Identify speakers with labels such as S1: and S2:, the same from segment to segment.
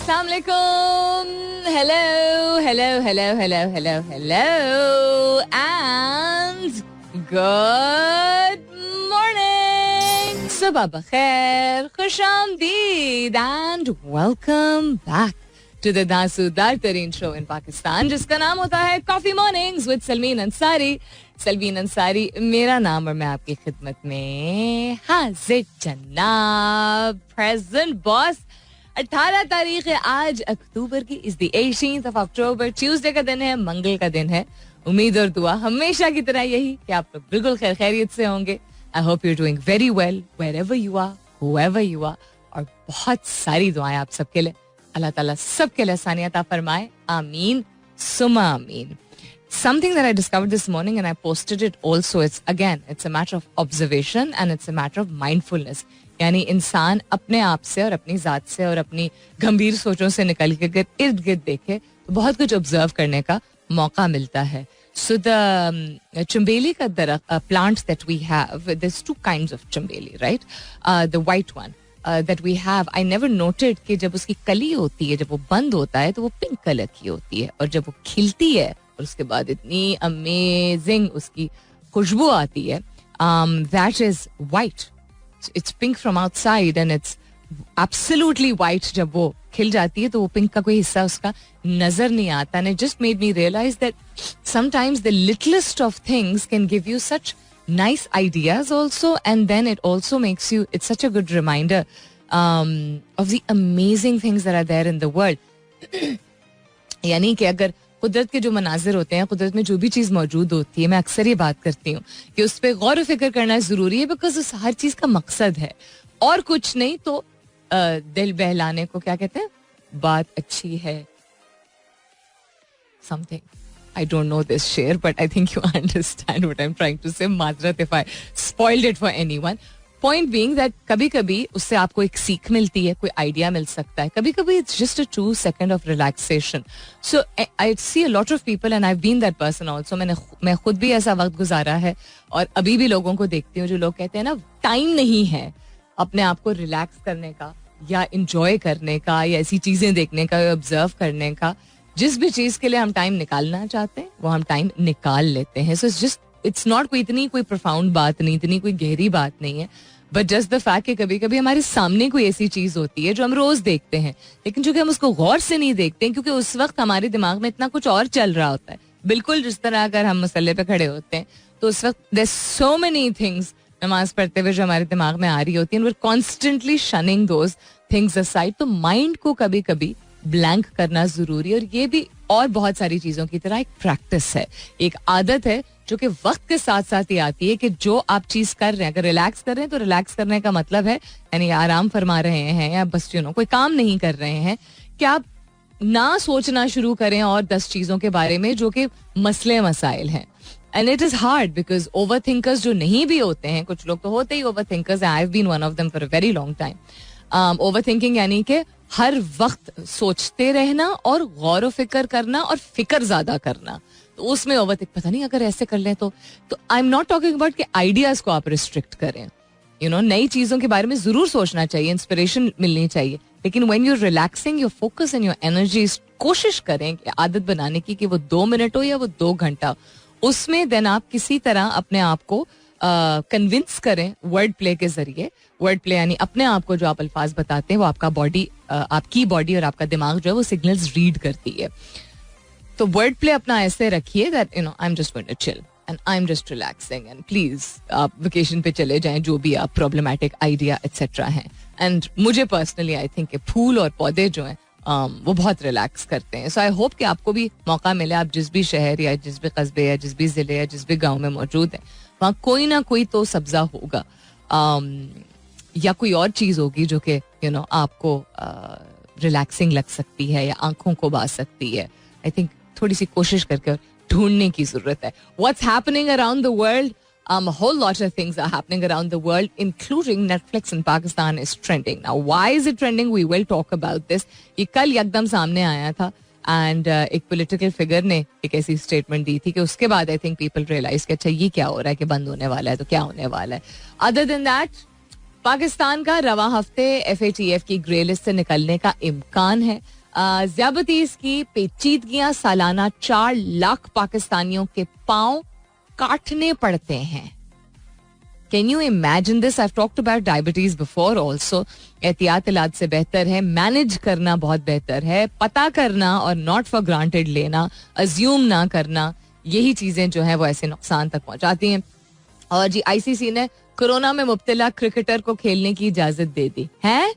S1: अस्सलाम वालेकुम. Hello, and good morning. सुबह बखैर, खुशामदीद, and welcome back to the दासूदार तरीन शो इन पाकिस्तान, जिसका नाम होता है coffee mornings with Salmeen Ansari. Salmeen Ansari मेरा नाम और मैं आपकी खिदमत में हाजिर जनाब. Present boss. 18 तारीख है आज अक्टूबर की. Is the 18th of October. Tuesday का दिन है, मंगल का दिन है. उम्मीद और दुआ हमेशा की तरह यही कि आप लोग बिल्कुल खैर खैरियत से होंगे. I hope you doing very well wherever you are, whoever you are. और बहुत सारी दुआएं आप सबके लिए. अल्लाह ताला सबके लिए आसानियत फरमाए. आमीन सुमा आमीन. Something that I discovered this morning and I posted it also. It's a matter of observation and it's a matter of mindfulness. यानी इंसान अपने आप से और अपनी जात से और अपनी गंभीर सोचों से निकल के अगर इर्द गिर्द देखे तो बहुत कुछ ऑब्जर्व करने का मौका मिलता है. So the चंबेली का दरख्त, plants that we have, there's two kinds of चंबेली, right? The white one that we have, I never noted कि जब उसकी कली होती है, जब वो बंद होता है तो वो पिंक कलर की होती है, और जब वो खिलती है और उसके बाद इतनी अमेजिंग उसकी खुशबू आती है, that is white. It's pink from outside and it's absolutely white. जब वो खिल जाती है तो वो पिंक का कोई हिस्सा उसका नजर नहीं आता. And it just made me realize that sometimes the littlest of things can give you such nice ideas also, and then it also makes you, it's such a good reminder of the amazing things that are there in the world. यानी कि अगर कुदरत के जो मनाजिर होते हैं, कुदरत में जो भी चीज़ मौजूद होती है, मैं अक्सर ये बात करती हूँ कि उस पर गौर व फिक्र करना ज़रूरी है, बिकॉज उस हर चीज़ का मकसद है और कुछ नहीं. तो दिल बहलाने को क्या कहते हैं, बात अच्छी है, something. I don't know this share, but I think you understand what I'm trying to say. Madrat if I spoiled it for anyone. Point being that कभी कभी उससे आपको एक सीख मिलती है, कोई आइडिया मिल सकता है. कभी कभी it's just a 2 seconds of relaxation. So I see a lot of people and I've been that person also. मैं खुद भी ऐसा वक्त गुजारा है और अभी भी लोगों को देखती हूँ जो लोग कहते हैं ना, टाइम नहीं है अपने आप को रिलैक्स करने का या इंजॉय करने का या ऐसी चीजें देखने का या ऑब्जर्व करने का. जिस भी चीज के लिए हम टाइम निकालना चाहते हैं वो हम टाइम निकाल लेते हैं. सो इट्स नॉट कोई इतनी कोई प्रोफाउंड बात नहीं, इतनी कोई गहरी बात नहीं है, बट जस्ट द फैक्ट कि कभी कभी हमारे सामने कोई ऐसी चीज होती है जो हम रोज देखते हैं, लेकिन चूंकि हम उसको गौर से नहीं देखते हैं क्योंकि उस वक्त हमारे दिमाग में इतना कुछ और चल रहा होता है. बिल्कुल जिस तरह अगर हम मसल्ले पे खड़े होते हैं तो उस वक्त देयर सो मेनी थिंग्स नमाज पढ़ते हुए जो हमारे दिमाग में आ रही होती है, we are constantly shunning those things aside. तो माइंड को कभी कभी ब्लैंक करना जरूरी है, और ये भी और बहुत सारी चीजों की तरह एक प्रैक्टिस है, एक आदत है जो कि वक्त के साथ साथ ही आती है कि जो आप चीज कर रहे हैं, अगर रिलैक्स कर रहे हैं तो रिलैक्स करने का मतलब है यानी आराम फरमा रहे हैं या बस कोई काम नहीं कर रहे हैं, कि आप ना सोचना शुरू करें और 10 चीजों के बारे में जो कि मसले मसाइल हैं. And it is hard because overthinkers जो नहीं भी होते हैं, कुछ लोग तो होते ही overthinkers, I have been one of them for a very long time. Overthinking यानी कि हर वक्त सोचते रहना और गौर व फिक्र करना और फिक्र ज्यादा करना, तो उसमें ओवर थिंक, पता नहीं अगर ऐसे कर लें तो आई एम नॉट टॉकिंग अबाउट कि आइडियाज को आप रिस्ट्रिक्ट करें. नई चीजों के बारे में जरूर सोचना चाहिए, इंस्पिरेशन मिलनी चाहिए, लेकिन when you relaxing your focus and your energy, कोशिश करें कि आदत बनाने की कि वो 2 मिनट हो या वो 2 घंटा, उसमें देन आप किसी तरह अपने आप को कन्विंस करें वर्ड प्ले के जरिए. वर्ड प्ले यानी अपने आप को जो आप अल्फाज बताते हैं वो आपका बॉडी, आपकी बॉडी और आपका दिमाग जो है वो सिग्नल्स रीड करती है. तो वर्ड प्ले अपना ऐसे रखिए that I am just going to chill and I am just relaxing, and please आप वेकेशन पे चले जाएं जो भी आप प्रॉब्लमैटिक आइडिया एक्सेट्रा हैं. एंड मुझे पर्सनली आई थिंक फूल और पौधे जो हैं वो बहुत रिलैक्स करते हैं. सो आई होप कि आपको भी मौका मिले, आप जिस भी शहर या जिस भी कस्बे या जिस भी जिले या जिस भी गाँव में मौजूद हैं, वहाँ कोई ना कोई तो सब्जा होगा या कोई और चीज होगी जो कि आपको रिलैक्सिंग लग सकती है या आंखों को बा सकती है. आई थिंक थोड़ी सी कोशिश करके ढूंढने की जरूरत है. What's happening around the world, a whole lot of things are happening around the world, including Netflix in Pakistan is trending. Now, why is it trending? We will talk about this. ये कल एकदम सामने आया था and एक political figure ने एक ऐसी स्टेटमेंट दी थी कि उसके बाद आई थिंक पीपल रियलाइज कि अच्छा ये क्या हो रहा है कि बंद होने वाला है तो क्या होने वाला है. अदर देन दैट पाकिस्तान का रवा हफ्ते FATF की ग्रे लिस्ट से निकलने का इम्कान है. ज़्यादतीज़ की पेचीदगियां सालाना 4 लाख पाकिस्तानियों के पांव काटने पड़ते हैं. Can you imagine this? I've talked about diabetes before also. एहतियात इलाज से बेहतर है, मैनेज करना बहुत बेहतर है, पता करना और नॉट फॉर ग्रांटेड लेना, अज्यूम ना करना, यही चीजें जो है वो ऐसे नुकसान तक पहुंचाती हैं. और जी ICC ने कोरोना में मुब्तला क्रिकेटर को खेलने की इजाजत दे दी है.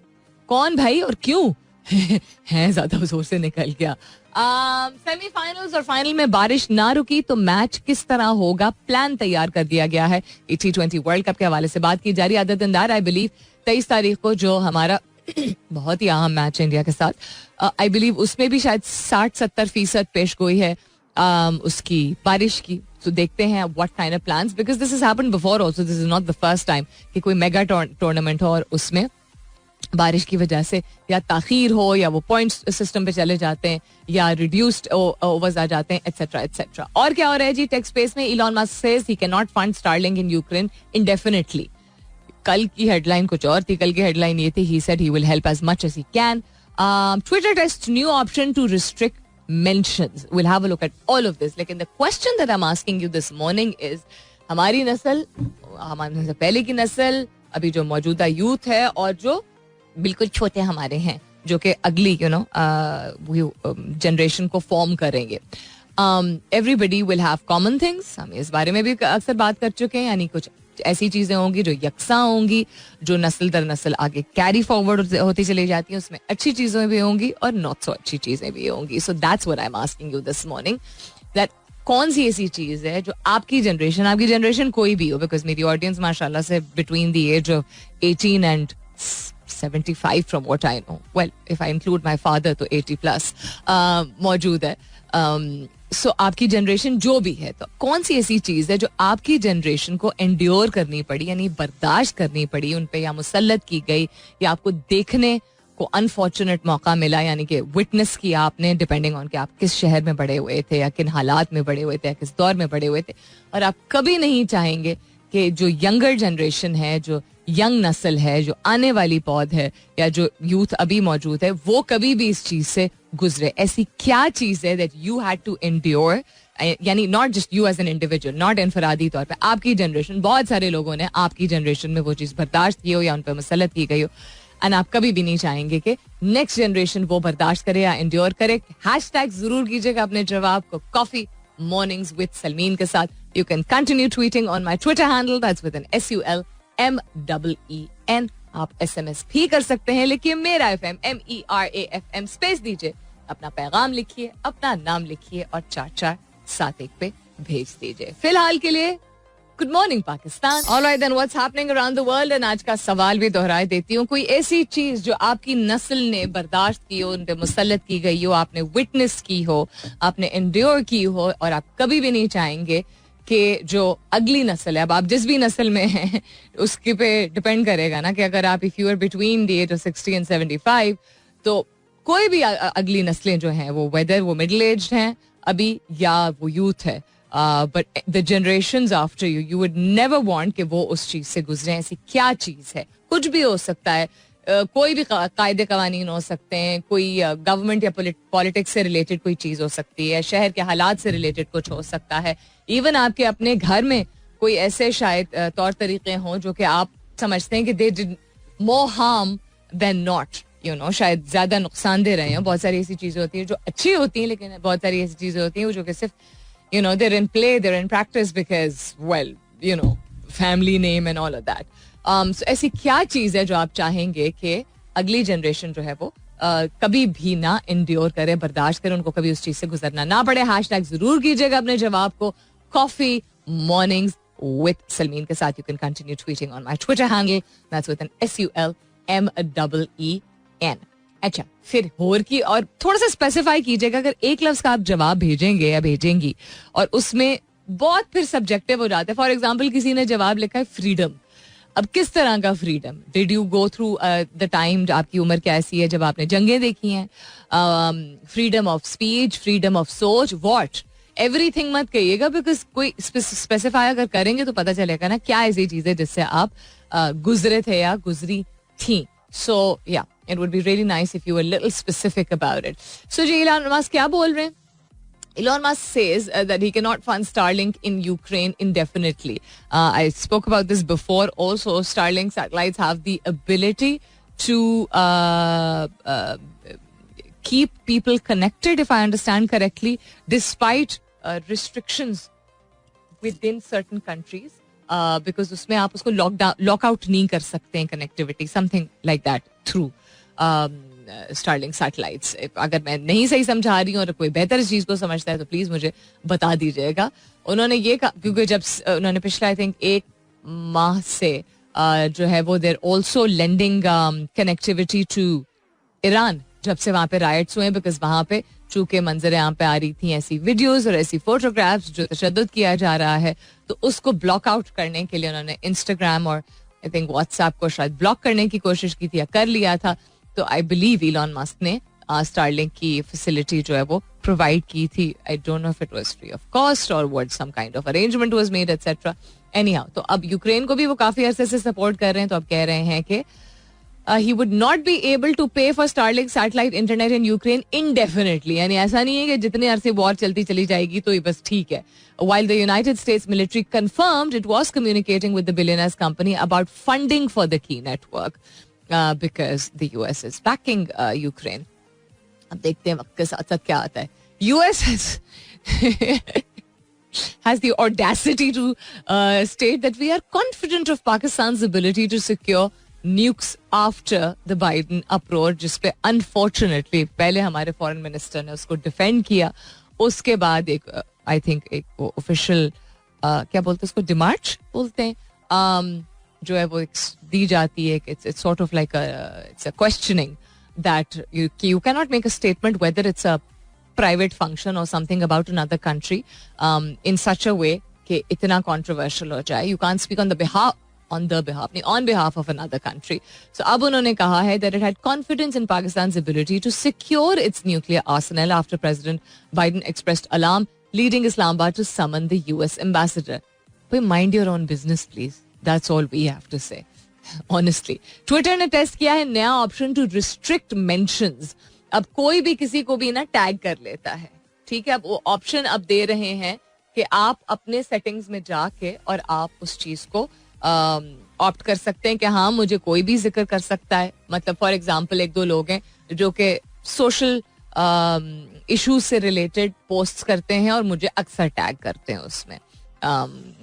S1: कौन भाई और क्यों? है ज्यादा जोर से निकल गया. सेमीफाइनल्स और फाइनल में बारिश ना रुकी तो मैच किस तरह होगा, प्लान तैयार कर दिया गया है. T20 वर्ल्ड कप के हवाले से बात की जा रही है. Other than that I believe 23 तारीख को जो हमारा बहुत ही अहम मैच है इंडिया के साथ, आई बिलीव उसमें भी शायद 60-70% पेश गोई है उसकी बारिश की. तो देखते हैं what kind of plans, because this has happened before also. This is not the first time कि कोई मेगा टूर्नामेंट हो और उसमें बारिश की वजह से या ताखीर हो या वो पॉइंट्स सिस्टम पे चले जाते हैं या रिड्यूस्ड ओवर्स आ जाते हैं, एटसेट्रा एटसेट्रा. और क्या हो रहा है जी टेक स्पेस में? Elon Musk says he can not fund Starlink in Ukraine इंडेफिनिटली. कल की हेडलाइन कुछ और थी. कल की हेडलाइन ये थी, he said he will help as much as he can. Twitter test new option to restrict mentions. Will have a look at all of this. लेकिन the question that I am asking you this morning is, हमारी नस्ल, हमारे पहले की नस्ल, अभी जो मौजूदा यूथ है और जो बिल्कुल छोटे हमारे हैं जो कि अगली जनरेशन को फॉर्म करेंगे, everybody will have common things. हम इस बारे में भी अक्सर बात कर चुके हैं. यानी कुछ ऐसी चीजें होंगी जो यकसा होंगी, जो नस्ल दर नस्ल आगे कैरी फॉरवर्ड होती चली जाती हैं. उसमें अच्छी चीजें भी होंगी और नॉट सो अच्छी चीजें भी होंगी. So that's what I am asking you this morning, that कौन सी ऐसी चीज है जो आपकी जनरेशन कोई भी हो, बिकॉज मेरी ऑडियंस माशाल्लाह से between the age of 18 and 75 from what I know. Well, if I include my father तो 80 plus मौजूद है. सो आपकी जनरेशन जो भी है, तो कौन सी ऐसी चीज है जो आपकी जनरेशन को एंड्योर करनी पड़ी, यानी बर्दाश्त करनी पड़ी, उन पे या मुसल्लत की गई या आपको देखने को अनफॉर्चुनेट मौका मिला, यानी कि विटनेस किया आपने, डिपेंडिंग ऑन कि आप किस शहर में बड़े हुए थे या किन हालात में बड़े हुए थे या किस दौर में बड़े हुए थे, और आप कभी नहीं चाहेंगे कि जो यंगर जनरेशन है, जो यंग नस्ल है, जो आने वाली पौध है या जो यूथ अभी मौजूद है, वो कभी भी इस चीज से गुजरे. ऐसी क्या चीज है that you had to endure, यानी not just you as an individual, not इनफरादी तौर पे, आपकी जनरेशन, बहुत सारे लोगों ने आपकी जनरेशन में वो चीज बर्दाश्त की हो या उन पर मुसल्लत की गई हो, एंड आप कभी भी नहीं चाहेंगे कि नेक्स्ट जनरेशन वो बर्दाश्त करे या एंड्योर करे. हैशटैग जरूर कीजिएगा अपने जवाब को कॉफी मॉर्निंग्स विद सलमीन के साथ. You can continue tweeting on my Twitter handle, that's with an SULMEEN. आप SMS भी कर सकते हैं, लिखिए मेरा FM MERAFM, स्पेस दीजिए, अपना पैगाम लिखिए, अपना नाम लिखिए और 4471 पे भेज दीजिए. फिलहाल के लिए good morning Pakistan. Alright then, what's happening around the world. And आज का सवाल भी दोहराए देती हूँ. कोई ऐसी चीज जो आपकी नस्ल ने बर्दाश्त की हो, उन पे मुसल्लत की गई हो, आपने विटनेस की हो, आपने एंड्योर की हो, और आप कभी भी नहीं चाहेंगे कि जो अगली नस्ल है, अब आप जिस भी नस्ल में हैं उसके पे डिपेंड करेगा ना, कि अगर आप if you are between the age of 60 and 75, तो कोई भी अगली नस्लें जो हैं वो वेदर वो मिडिल एज्ड हैं अभी या वो यूथ है, but the generations after you, you would never want कि वो उस चीज से गुजरे. ऐसी क्या चीज है? कुछ भी हो सकता है, कोई भी कायदे कवानीन हो सकते हैं, कोई गवर्नमेंट या पॉलिटिक्स से रिलेटेड कोई चीज हो सकती है, शहर के हालात से रिलेटेड कुछ हो सकता है, इवन आपके अपने घर में कोई ऐसे शायद तौर तरीके हों जो कि आप समझते हैं कि they did more harm then not, you know, शायद ज्यादा नुकसान दे रहे हैं. बहुत सारी ऐसी चीजें होती हैं जो अच्छी होती हैं, लेकिन बहुत सारी ऐसी चीजें होती हैं जो कि सिर्फ you know there in play, there in practice, because well you know family name and all of that. ऐसी क्या चीज है जो आप चाहेंगे कि अगली जनरेशन जो है वो कभी भी ना इंड्योर करे, बर्दाश्त करे, उनको कभी उस चीज से गुजरना ना पड़े. हैशटैग जरूर कीजिएगा अपने जवाब को कॉफी मॉर्निंग्स विद सलमीन के साथ. You can continue tweeting on my Twitter handle, that's with an SULMEEN. अच्छा, फिर होर की और थोड़ा सा स्पेसिफाई कीजिएगा. अगर एक लफ्ज का आप जवाब भेजेंगे या भेजेंगी और उसमें बहुत फिर सब्जेक्टिव हो जाता है. फॉर एग्जाम्पल, किसी ने जवाब लिखा है फ्रीडम. अब किस तरह का freedom? Did you go through the time, आपकी उम्र कैसी है जब आपने जंगें देखी हैं? Freedom of speech, freedom of सोच, व्हाट? एवरीथिंग मत कहिएगा, बिकॉज कोई स्पेसिफाई अगर करेंगे तो पता चलेगा ना क्या ऐसी चीज है जिससे आप गुजरे थे या गुजरी थी. सो या, it would be really nice if you were a little specific about it. So ji Elon Musk क्या बोल रहे हैं? Elon Musk says that he cannot fund Starlink in Ukraine indefinitely. I spoke about this before. Also, Starlink satellites have the ability to keep people connected, if I understand correctly, despite restrictions within certain countries. Because उसमें आप उसको lockout नहीं कर सकते हैं connectivity, something like that through Starlink satellites. अगर मैं नहीं सही समझा रही हूँ और कोई बेहतर इस चीज को समझता है तो प्लीज मुझे बता दीजिएगा. उन्होंने ये कहा क्योंकि जब उन्होंने पिछला आई थिंक 1 माह से जो है वो there also lending connectivity to Iran जब से वहां पे राइट्स हुए, बिकॉज वहां पे चूंकि मंजर यहाँ पे आ रही थी ऐसी वीडियोस और ऐसी फोटोग्राफ्स जो तशद्दुद किया जा रहा है, तो उसको ब्लॉक आउट करने के लिए उन्होंने इंस्टाग्राम और आई थिंक व्हाट्सएप को शायद ब्लॉक करने की कोशिश की थी या कर लिया था. तो आई बिलीव इलॉन मस्क ने स्टारलिंक की फैसिलिटी जो है वो प्रोवाइड की थी. I don't know if it was free of cost or what some kind of arrangement was made etcetera. Anyhow, तो अब यूक्रेन को भी वो काफी अरसे से सपोर्ट कर रहे हैं. तो अब कह रहे हैं कि he would not be able to pay for Starlink satellite internet in Ukraine indefinitely. यानी ऐसा नहीं है कि जितने अरसे वॉर चलती चली जाएगी तो ये बस ठीक है. While the United States military confirmed it was communicating with the billionaire's company about funding for the key network because the US is backing Ukraine. अब देखते हैं वक्त के साथ साथ क्या आता है. US has the audacity to state that we are confident of Pakistan's ability to secure nukes after the Biden uproar, जिसपे unfortunately पहले हमारे फॉरेन मिनिस्टर ने उसको डिफेंड किया. उसके बाद एक आई थिंक एक वो ऑफिशियल क्या बोलते हैं उसको, डिमार्च बोलते हैं, जो है वो दी जाती है. It's sort of like it's a questioning that you cannot make a statement whether it's a private function or something about another country in such a way कि इतना controversial हो जाए. You can't speak on behalf of another country. So अब उन्होंने कहा है that it had confidence in Pakistan's ability to secure its nuclear arsenal after President Biden expressed alarm, leading Islamabad to summon the US ambassador. But mind your own business, please. That's all we have to say. Honestly, Twitter ने test किया है नया option to restrict mentions. अब कोई भी किसी को भी ना टैग कर लेता है, ठीक है. अब वो ऑप्शन अब दे रहे हैं कि आप अपने सेटिंग्स में जाके और आप उस चीज को ऑप्ट कर सकते हैं कि हाँ मुझे कोई भी जिक्र कर सकता है. मतलब फॉर एग्जाम्पल 1-2 लोग हैं जो कि सोशल इश्यूज से रिलेटेड पोस्ट करते हैं और मुझे अक्सर टैग करते हैं उसमें.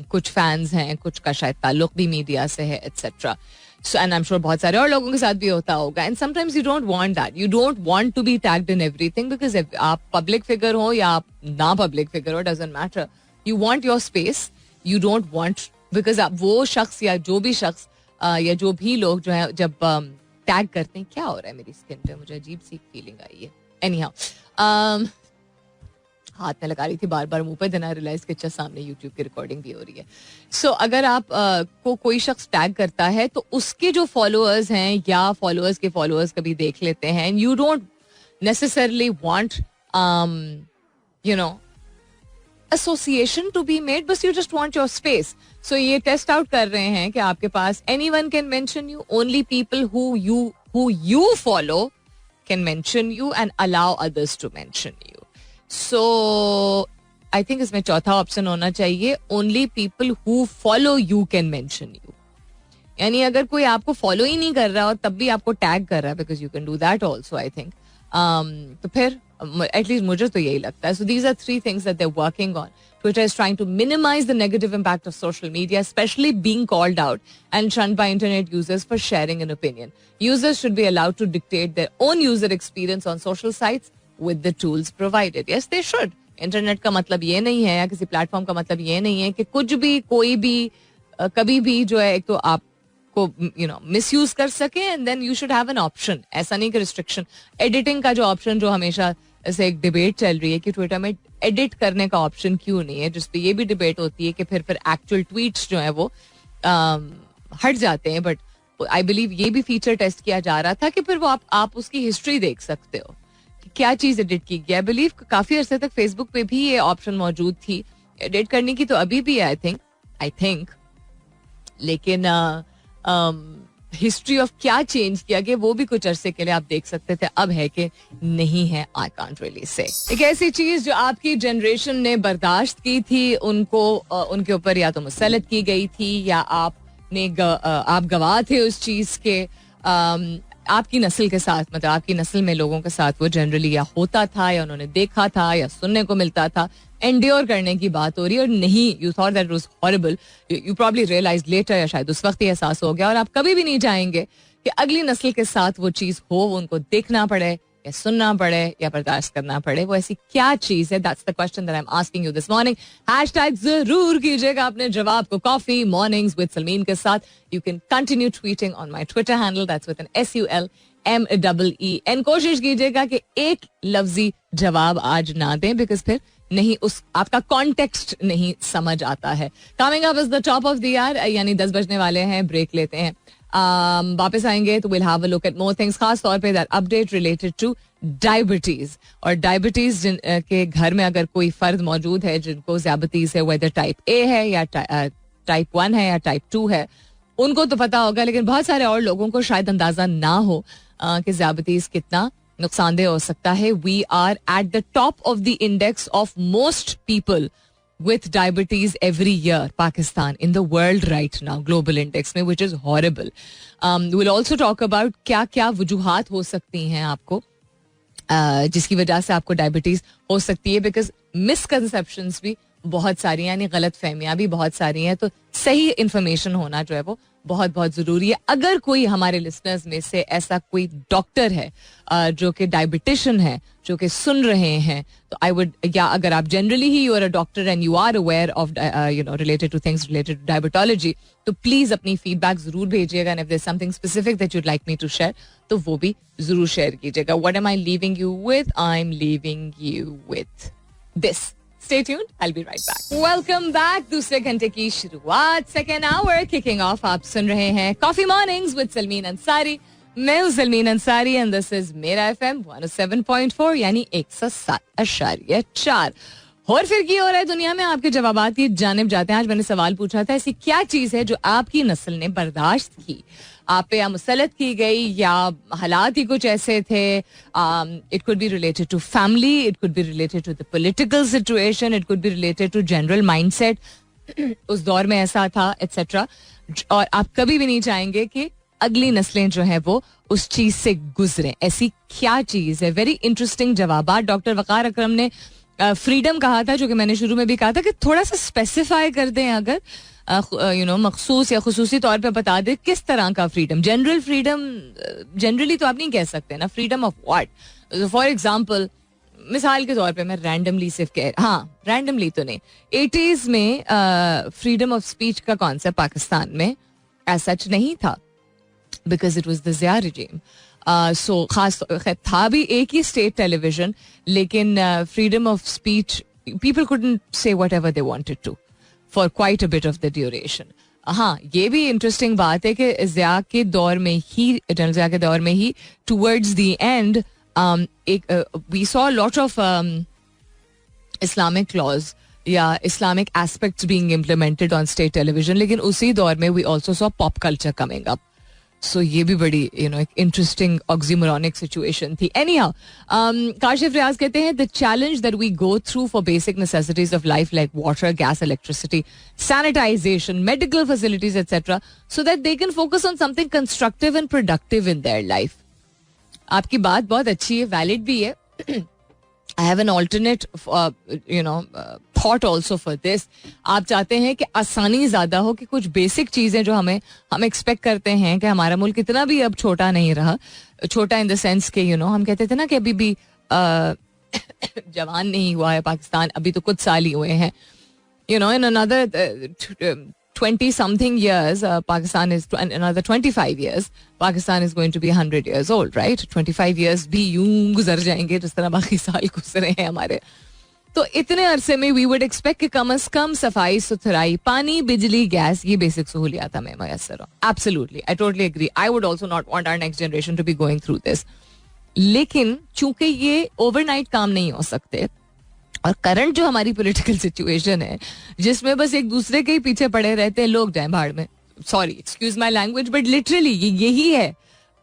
S1: कुछ फैंस हैं, कुछ का शायद ताल्लुक भी मीडिया से है etcetera. So and I am sure बहुत सारे और लोगों के साथ भी होता होगा. And sometimes you don't want that. You don't want to be tagged in everything because आप पब्लिक फिगर हो या आप ना पब्लिक फिगर हो, doesn't matter. You want your space. You don't want because वो शख्स या जो भी शख्स या जो भी लोग जो है जब टैग करते हैं. क्या हो रहा है मेरी स्किन पे, मुझे अजीब सी फीलिंग आई है. एनीहाउ, हाथ में लगा रही थी बार बार मुंह पे, देन आई रियलाइज कि अच्छा सामने यूट्यूब की रिकॉर्डिंग भी हो रही है. सो अगर आप को कोई शख्स टैग करता है तो उसके जो फॉलोअर्स हैं या फॉलोअर्स के फॉलोअर्स कभी देख लेते हैं. You don't necessarily want you know association to be made, but you just want your space. So ये टेस्ट आउट कर रहे हैं कि आपके पास anyone can mention you, only people who you follow can mention you and allow others to mention you. So I think इसमें चौथा option होना चाहिए, only people who follow you can mention you. यानी अगर कोई आपको फॉलो ही नहीं कर रहा और तब भी आपको टैग कर रहा है, because you can do that also I think. तो फिर एटलीस्ट मुझे तो यही लगता है. So these are 3 things that they're working on. Twitter is trying to minimize the negative impact of social media, especially being called out and shunned by internet users for sharing an opinion. Users should be allowed to dictate their own user experience on social sites with the tools provided. Yes, they should. Internet का मतलब ये नहीं है या किसी platform का मतलब ये नहीं है कि कुछ भी कोई भी कभी भी जो है एक तो आप को मिसयूज कर सके and then you should have an option. ऐसा नहीं कि रिस्ट्रिक्शन. एडिटिंग का जो ऑप्शन जो हमेशा ऐसे एक डिबेट चल रही है कि ट्विटर में एडिट करने का ऑप्शन क्यों नहीं है, जिसपे ये भी डिबेट होती है कि फिर एक्चुअल ट्वीट्स जो है वो हट जाते हैं. बट आई बिलीव ये भी फीचर टेस्ट किया जा रहा था कि फिर वो आप उसकी हिस्ट्री देख सकते हो कि क्या चीज एडिट की गई. आई बिलीव काफी अरसे तक फेसबुक पे भी ये ऑप्शन मौजूद थी एडिट करने की, तो अभी भी आई थिंक लेकिन हिस्ट्री ऑफ क्या चेंज किया गया वो भी कुछ अरसे के लिए आप देख सकते थे, अब है कि नहीं है. I can't really say. एक ऐसी चीज जो आपकी जनरेशन ने बर्दाश्त की थी, उनको उनके ऊपर या तो मुसलत की गई थी या आप गवाह थे उस चीज के. आपकी नस्ल के साथ, मतलब आपकी नस्ल में लोगों के साथ वो जनरली या होता था या उन्होंने देखा था या सुनने को मिलता था. एंड्योर करने की बात हो रही है और नहीं, you thought that was horrible, you probably realise later या शायद उस वक्त ही एहसास हो गया और आप कभी भी नहीं चाहेंगे कि अगली नस्ल के साथ वो चीज हो, वो उनको देखना पड़े या सुनना पड़े या बर्दाश्त करना पड़े. वो ऐसी क्या चीज है? That's the question that I am asking you this morning. Hashtag जरूर कीजिएगा अपने जवाब को कॉफी मॉर्निंग्स विद सलमीन के साथ. You can continue tweeting on my Twitter handle, that's with an SULMEEN. कोशिश कीजिएगा कि एक लफ्जी जवाब आज ना दें, बिकॉज फिर नहीं, उस आपका कॉन्टेक्स्ट नहीं समझ आता है. Coming up is the top of the year, यानी 10 बजने वाले हैं. ब्रेक लेते हैं, वापस आएंगे तो will have a look eight more things, खास तौर पे that update related two diabetes. और डायबिटीज के घर में अगर कोई फर्द मौजूद है जिनको ज़्यादतीज है, वेदर टाइप ए है या टाइप 1 है या टाइप 2 है, उनको तो पता होगा, लेकिन बहुत सारे और लोगों को शायद अंदाजा ना हो कि ज़्यादतीज कितना नुकसानदेह हो सकता है. We are at the top of the index of most people with diabetes every year, Pakistan in the world right now, global index में, which is horrible. We'll also talk about क्या क्या वजूहात हो सकती हैं आपको जिसकी वजह से आपको डायबिटीज हो सकती है, बिकॉज मिसकंसेप्शंस भी बहुत सारी, यानी गलत फहमियाँ भी बहुत सारी हैं. तो सही इंफॉर्मेशन होना जो है वो बहुत बहुत ज़रूरी है. अगर कोई हमारे लिसनर्स में से ऐसा कोई डॉक्टर है जो कि डायबिटिशियन है, जो कि सुन रहे हैं, तो आई वुड, या अगर आप जनरली ही you are a doctor and you are aware of related to things related to diabetology, तो प्लीज़ अपनी फीडबैक ज़रूर भेजिएगा. And if there is something specific that you'd like me to share, तो वो भी ज़रूर शेयर कीजिएगा. What am I leaving you with? I am leaving you with this. Stay tuned. I'll be right back. Welcome back. दूसरे घंटे की शुरुआत, second hour kicking off. आप सुन रहे हैं coffee mornings with Salmeen Ansari. मैं हूं Salmeen Ansari and this is मेरा FM 107.4, यानी 107.4. और फिर की हो रहा है दुनिया में, आपके जवाबात की जानिब जाते हैं. आज मैंने सवाल पूछा था, ऐसी क्या चीज है जो आपकी नस्ल ने बर्दाश्त की, आप पे या मुसलत की गई, या हालात ही कुछ ऐसे थे. It could be related to family, it could be related to the political situation, it could be related to general mindset, उस दौर में ऐसा था, एटसेट्रा. और आप कभी भी नहीं चाहेंगे कि अगली नस्लें जो है वो उस चीज से गुजरें. ऐसी क्या चीज है? वेरी इंटरेस्टिंग जवाब. डॉक्टर वकार अकरम ने फ्रीडम कहा था, जो कि मैंने शुरू में भी कहा था कि थोड़ा सा स्पेसिफाई कर दें, अगर मखसूस या खुसूसी तौर पे बता दे किस तरह का फ्रीडम. जनरल फ्रीडम जनरली तो आप नहीं कह सकते ना. Freedom of what? For example, मिसाल के तौर पे मैं रैंडमली सिर्फ रैंडमली तो नहीं, 80s में फ्रीडम ऑफ स्पीच का कॉन्सेप्ट पाकिस्तान में एज सच नहीं था, because it was the Zia regime. So खास था भी एक ही स्टेट टेलीविजन, लेकिन freedom of speech, people couldn't say whatever they wanted to for quite a bit of the duration. हाँ, ये भी इंटरेस्टिंग बात है कि ज़िया के दौर में ही, जनरल ज़िया के दौर में ही, towards the end, we saw lot of Islamic laws या Islamic aspects being implemented on state television, लेकिन उसी दौर में we also saw pop culture coming up. So ये भी बड़ी एक इंटरेस्टिंग ऑक्सीमोरॉनिक सिचुएशन थी. एनीहाउ, काशिफ रियाज कहते हैं the challenge that we go through for basic necessities of life like water, gas, electricity, sanitization, medical facilities etcetera, so that they can focus on something constructive and productive in their life. आपकी बात बहुत अच्छी है, valid भी है. I have an alternate, thought also for this. आप चाहते हैं कि आसानी ज़्यादा हो, कि कुछ बेसिक चीज़ें जो हम एक्सपेक्ट करते हैं कि हमारा मुल्क इतना भी अब छोटा नहीं रहा, छोटा इन द सेंस के हम कहते थे ना कि अभी भी जवान नहीं हुआ है पाकिस्तान, अभी तो कुछ साल ही हुए हैं. In another 20 something years, Pakistan is another 25 years, Pakistan is going to be 100 years old, right? 25 years भी यूं गुजर जाएंगे जिस तरह बाकी साल गुजरे हैं हमारे. तो इतने अरसे में we would expect कि कम से कम सफाई सुथराई, पानी, बिजली, गैस, ये बेसिक सहूलियात हमें मैसर हो. Absolutely, I totally agree. I would also not want our next generation to be going through this. लेकिन चूंकि ये ओवरनाइट काम नहीं हो सकते, और करंट जो हमारी पॉलिटिकल सिचुएशन है जिसमें बस एक दूसरे के ही पीछे पड़े रहते हैं, लोग जाएं भाड़ में, sorry excuse my language but literally यही है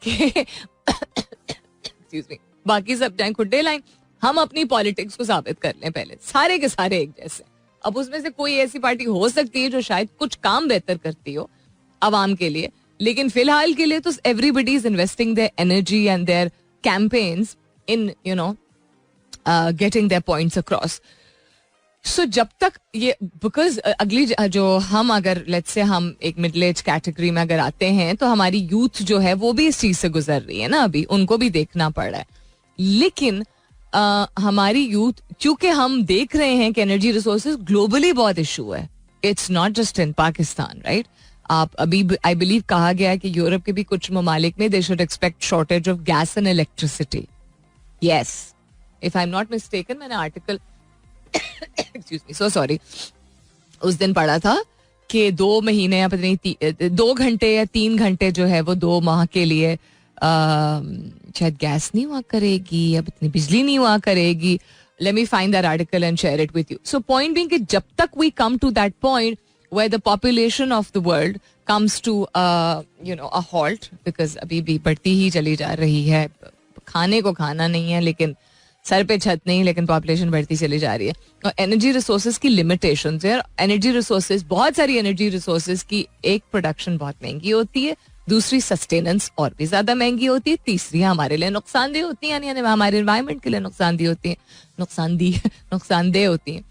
S1: कि एक्सक्यूज मी, बाकी सब जाए खुड्डे लाइन, हम अपनी पॉलिटिक्स को साबित कर लें पहले, सारे के सारे एक जैसे. अब उसमें से कोई ऐसी पार्टी हो सकती है जो शायद कुछ काम बेहतर करती हो आवाम के लिए, लेकिन फिलहाल के लिए तो everybody is investing their energy and their campaigns in you know getting their points across. So जब तक ये, बिकॉज अगली जो हम अगर लेट्स से हम एक मिडिल एज कैटेगरी में अगर आते हैं तो हमारी यूथ जो है वो भी इस चीज से गुजर रही है ना, अभी उनको भी देखना पड़ रहा है. लेकिन हमारी यूथ, क्योंकि हम देख रहे हैं कि एनर्जी रिसोर्सेज ग्लोबली बहुत इशू है, it's not just in Pakistan, right. आप अभी आई बिलीव कहा गया है कि यूरोप के भी कुछ ममालिक में they should expect shortage of gas and electricity. Yes, if I am not mistaken, मैंने article excuse me, so sorry, उस दिन पढ़ा था कि 2 महीने या पता नहीं 2 घंटे या 3 घंटे जो है वो 2 माह के लिए शायद गैस नहीं हुआ करेगी, अब इतनी बिजली नहीं हुआ करेगी. Let me find that article and share it with you. So point being कि जब तक we come to that point where the population of the world comes to a halt, because अभी भी बढ़ती ही चली जा रही है, खाने को खाना नहीं है लेकिन सर पे छत नहीं, लेकिन पॉपुलेशन बढ़ती चली जा रही है. और एनर्जी रिसोर्सेज की लिमिटेशंस है. एनर्जी रिसोर्सेज, बहुत सारी एनर्जी रिसोर्सेज की एक प्रोडक्शन बहुत महंगी होती है, दूसरी सस्टेनेंस और भी ज्यादा महंगी होती है, तीसरी हमारे लिए नुकसानदेह होती है, यानी हमारे एनवायरमेंट के लिए नुकसानदेह होती है, नुकसानदेह होती है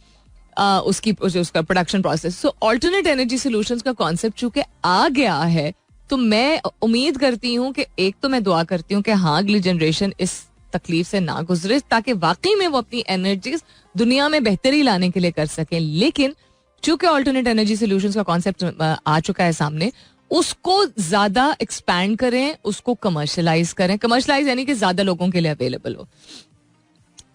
S1: उसका प्रोडक्शन प्रोसेस. सो ऑल्टरनेट एनर्जी सोल्यूशंस का कॉन्सेप्ट चूंकि आ गया है, तो मैं उम्मीद करती हूँ कि एक तो मैं दुआ करती हूँ कि हाँ अगली जनरेशन इस तकलीफ से ना गुजरे, ताकि वाकई में वो अपनी एनर्जीज दुनिया में बेहतरी लाने के लिए कर सकें. लेकिन चूंकि ऑल्टरनेट एनर्जी सोल्यूशंस का कॉन्सेप्ट आ चुका है सामने, उसको ज्यादा एक्सपैंड करें, उसको कमर्शलाइज करें. कमर्शलाइज यानी कि ज्यादा लोगों के लिए अवेलेबल हो,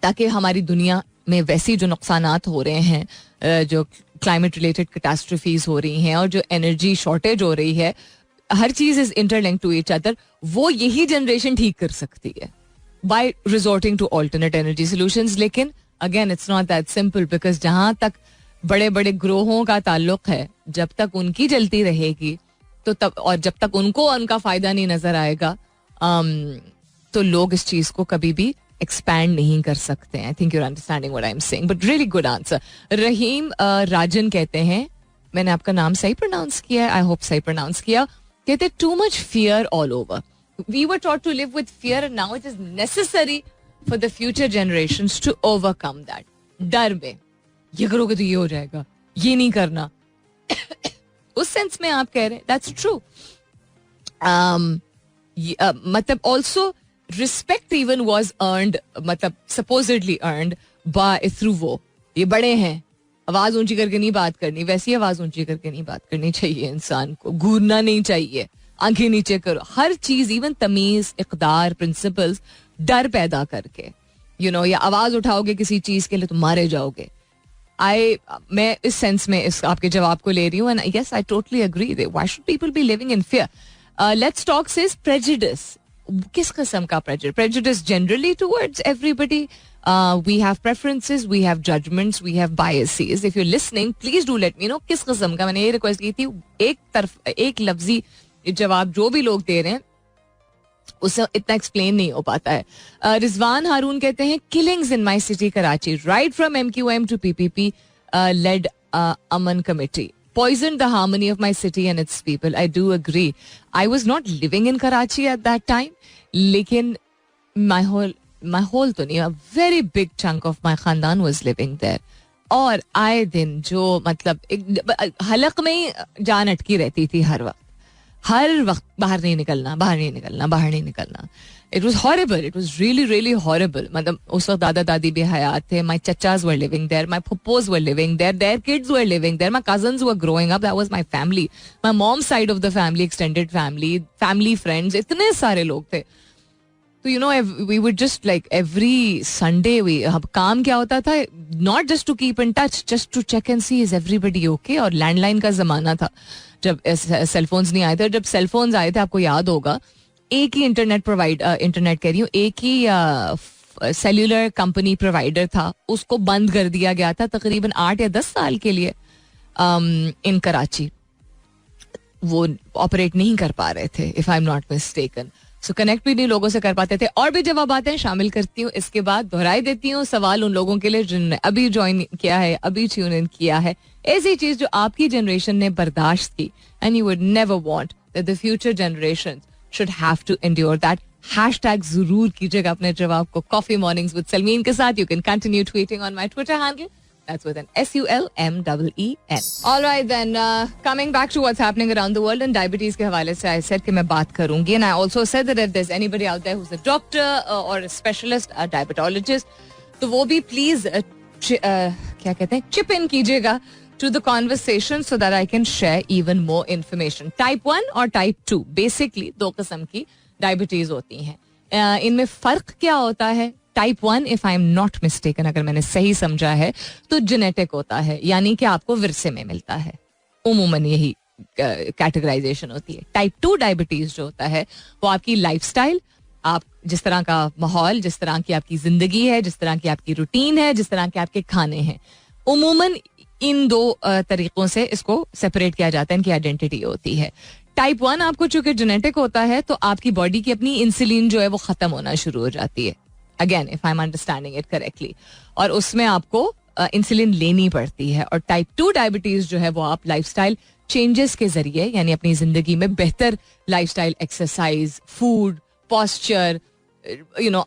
S1: ताकि हमारी दुनिया में वैसी जो नुकसानात हो रहे हैं, जो क्लाइमेट रिलेटेड कैटास्ट्रोफीज हो रही हैं और जो एनर्जी शॉर्टेज हो रही है, हर चीज is interlinked to each other, वो यही जनरेशन ठीक कर सकती है by resorting to alternate energy solutions. लेकिन again it's not that simple, because जहां तक बड़े बड़े ग्रोहों का ताल्लुक है, जब तक उनकी चलती रहेगी तो तब, और जब तक उनको उनका फायदा नहीं नजर आएगा, तो लोग इस चीज को कभी भी एक्सपैंड नहीं कर सकते हैं. I think you are understanding what I am saying, but really good answer. Rahim Rajan कहते हैं, मैंने आपका नाम सही प्रोनाउंस किया है, आई होप सही प्रोनाउंस किया. कहते too much fear all over, we were taught to live with fear and now it is necessary for the future generations to overcome that. डर में ये करोगे तो ये हो जाएगा, ये नहीं करना, उस सेंस में आप कह रहे हैं दैट्स ट्रू. मतलब also respect even was earned, मतलब सपोजिडली अर्नड बाय थ्रू वो, ये बड़े हैं, आवाज ऊंची करके नहीं बात करनी, वैसी आवाज ऊंची करके नहीं बात करनी चाहिए, इंसान को घूरना नहीं चाहिए, आंखें नीचे करो, हर चीज, इवन तमीज, इकदार, प्रिंसिपल्स, डर पैदा करके या आवाज उठाओगे किसी चीज के लिए तो मारे जाओगे. मैं इस सेंस में इस आपके जवाब को ले रही हूँ, and yes I totally agree, why should people be living in fear. Let's talk says prejudice. किस किस्म का prejudice? Generally towards everybody. We have preferences, we have judgments, we have biases. If you listening please do let me know किस किस्म का. मैंने ये request की थी, एक लफ्जी जवाब जो भी लोग दे रहे हैं उससे इतना एक्सप्लेन नहीं हो पाता है. रिजवान हारून कहते हैं, killings in my city Karachi right from MQM to PPP led Aman committee poisoned the harmony of my city and its people. I do agree. I was not living in Karachi at that time, लेकिन my whole तो नहीं, a very big chunk of my खानदान was living there. और आए दिन जो मतलब हलक में ही जान अटकी रहती थी हर वक्त, बाहर नहीं निकलना. It was horrible. It was really, really horrible. मतलब उस वक्त दादा दादी भी हयात थे. My chachas were living there. My puppos were living there. Their kids were living there. My cousins were growing up. That was my family. My mom's side of the family, extended family friends. इतने सारे लोग थे. तो we would just like every Sunday काम क्या होता था? Not just to keep in touch, just to check and see is everybody okay. और लैंडलाइन का जमाना था जब सेलफोन्स नहीं आए थे. जब सेलफोन्स आए थे, आपको याद होगा, एक ही इंटरनेट कह रही हूँ, एक ही सेल्यूलर कंपनी प्रोवाइडर था, उसको बंद कर दिया गया था तकरीबन 8 या 10 साल के लिए इन कराची. वो ऑपरेट नहीं कर पा रहे थे, if I am not mistaken. So connect भी नहीं लोगों से कर पाते थे. और भी जवाब आते हैं, शामिल करती हूँ. इसके बाद दोहराई देती हूँ सवाल उन लोगों के लिए जिन्होंने अभी ज्वाइन किया है, अभी ट्यून इन किया है. ऐसी चीज जो आपकी जनरेशन ने बर्दाश्त की, and you would never want that the future generation should have to endure that. Hashtag जरूर कीजिएगा अपने जवाब को कॉफी मॉर्निंग्स विद सलमीन के साथ. You can continue tweeting on my Twitter handle. That's with an SULMEEN. All right then, coming back to what's happening around the world and diabetes के हवाले से I said कि मैं बात करूंगी. And I also said that if there's anybody out there who's a doctor or a specialist, a diabetologist, तो वो भी please क्या कहते हैं, chip in कीजिएगा to the conversation so that I can share even more information. Type 1 और Type 2 basically दो किस्म की diabetes होती हैं. इनमें फर्क क्या होता है? Type 1, if I am not mistaken, अगर मैंने सही समझा है, तो जेनेटिक होता है, यानी कि आपको विरसे में मिलता है. उमूमन यही कैटेगराइजेशन होती है. टाइप 2 डायबिटीज जो होता है वो आपकी लाइफस्टाइल, आप जिस तरह का माहौल, जिस तरह की आपकी जिंदगी है, जिस तरह की आपकी रूटीन है, जिस तरह के आपके खाने हैं, उमूमन इन दो तरीकों से इसको सेपरेट किया जाता है, इनकी आइडेंटिटी होती है. टाइप 1 आपको चूंकि जेनेटिक होता है तो आपकी बॉडी की अपनी इंसुलिन जो है वो खत्म होना शुरू हो जाती है. Again if I am understanding it correctly, और उसमें आपको इंसुलिन लेनी पड़ती है. और टाइप 2 डायबिटीज जो है वो आप लाइफस्टाइल चेंजेस के जरिए, यानी अपनी जिंदगी में बेहतर lifestyle, exercise, food, posture,